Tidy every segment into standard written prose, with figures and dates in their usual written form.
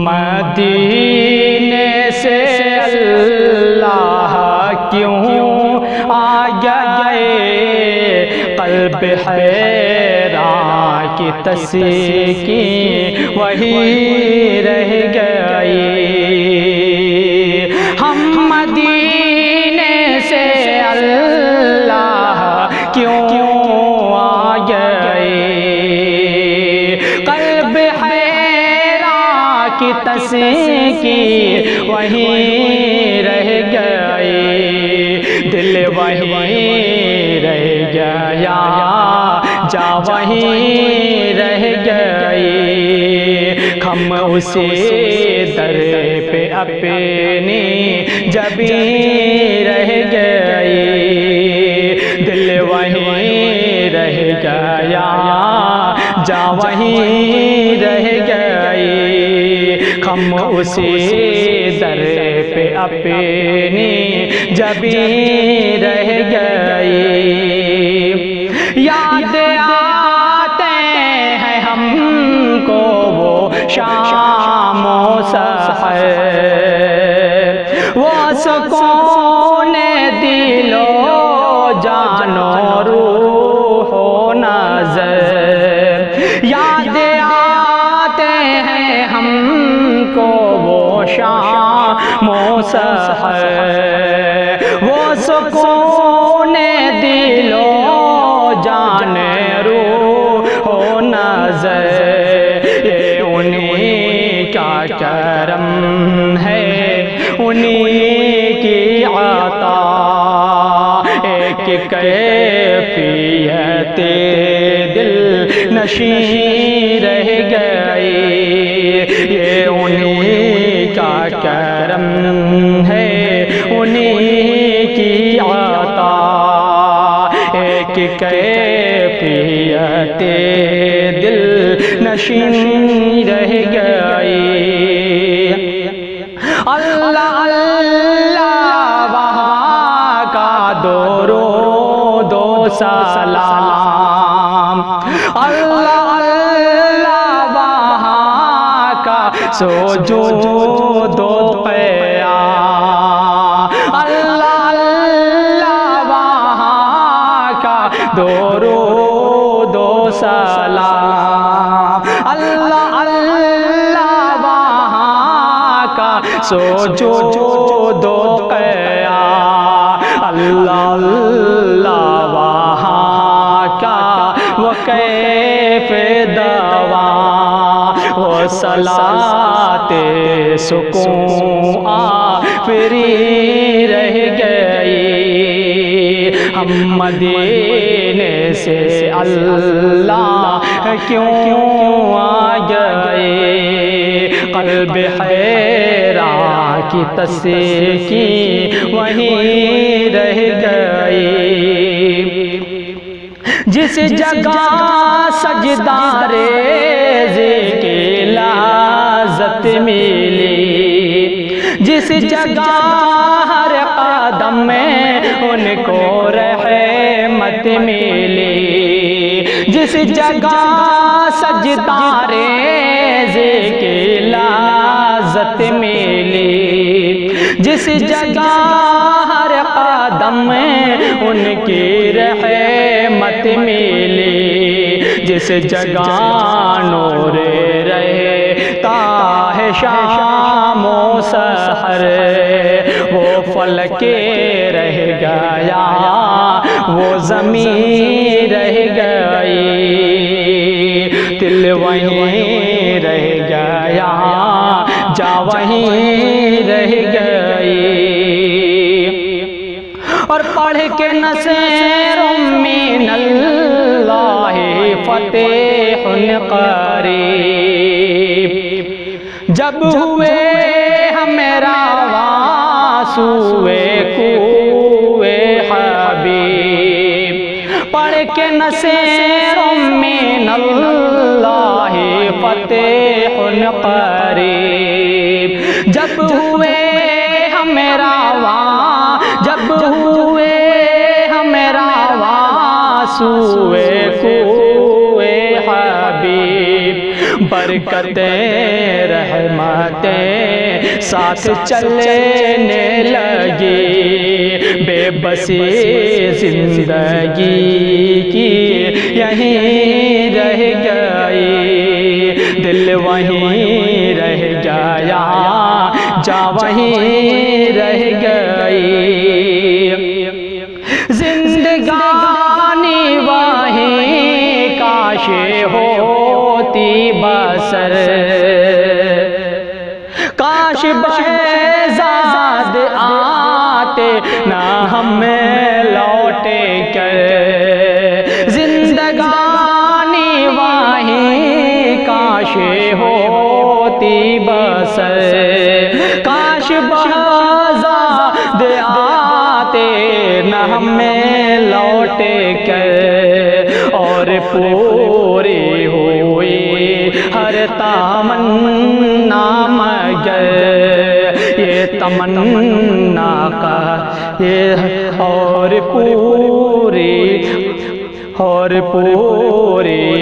مدینے سے اللہ کیوں آ گئے، قلب حیران کی تسکین وہی رہ گئی۔ ہم مدینے سے اللہ کیوں آ گئے، قلب حیران کی تسکین وہیں رہ گئی، دل وہیں رہ گیا، جا وہیں رہ گئی، ہم اسی در پہ اپنی جبیں رہ گئی، دل وہیں رہ گیا، جا وہیں رہ گئی، ہم اسی در پہ اپنی جبیں رہ گئی۔ یاد آتے ہیں ہم کو وہ شام و سحر، وہ سکون دل و جان و روح و نظر، یاد آتے ہیں ہم کو وہ شام و سحر، وہ سکون دل و جان روح و نظر، یہ انہی کا کرم ہے، انہی کی عطا، ایک کیفیت دل نشین رہ گئی، یہ انہی کا کرم ہے، انہی کی عطا، ایک کیفیت دل نشین رہ گئی۔ اللہ اللہ وہاں کا درود و سلام، اللہ اللہ وہاں کا سجود و قیام، اللہ اللہ وہاں کا درود و سلام، اللہ اللہ وہاں کا سجود و قیام، اللہ اللہ وہاں کا وہ کیف دوام، وہ صلاۃ سکون آفری رہ گئی، ہم مدینے سے اللہ کیوں آ گئے، قلب حیران کی تسکین وہیں رہ گئی، جس جگہ سجدہ ریزی کی لذت ملی، جس جگہ ہر قدم میں ان کو رحمت ملی، جس جگہ سجدہ ریزی کی لذت ملی، جس جگہ ہر قدم میں ان کی رحمت ملی، جس جگہ نور رہتا ہے شام و سحر، وہ فلک رہ گیا، وہ زمین رہ گئی، دل وہیں رہ گیا، جا وہیں رہ گئی، اور پڑھ کے نصیر من اللہ فتح قریب، جب ہوئے ہمیرا واسوے کوئے حبیب، پڑھ کے نصیر من اللہ فتح قریب، جب ہوئے ہمیرا جب ہوئے ہمیرا واسوے کوئے حبیب، برکتیں رحمت نعمتیں ساتھ چلنے لگی، بے بسی زندگی کی یہیں رہ گئی، دل وہیں رہ گیا جا وہیں رہ گئی، زندگانی وہیں کاش ہوتی بسر، کاش بہزاد آتے نہ ہمیں لوٹے کر، زندگانی وہیں کاش ہوتی بسر، کاش بہزاد آتے نہ ہمیں لوٹے کر، اور پوری ہوئی ہر تمنا مگر یہ تمنا کا یہ، اور پوری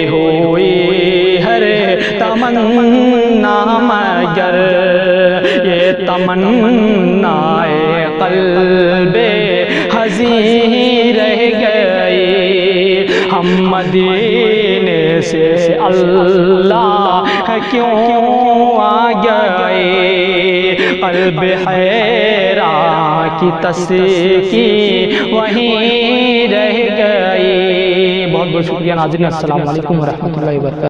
ہوئی ہر تمنا مگر یہ تمنا قلب حزین رہ گئی، ہم مدینے سے اللہ کیوں آ گئے، قلب حیران کی تسکین وہیں رہ گئی۔ بہت بہت شکریہ ناظرین، السلام علیکم ورحمۃ اللہ وبرکاتہ۔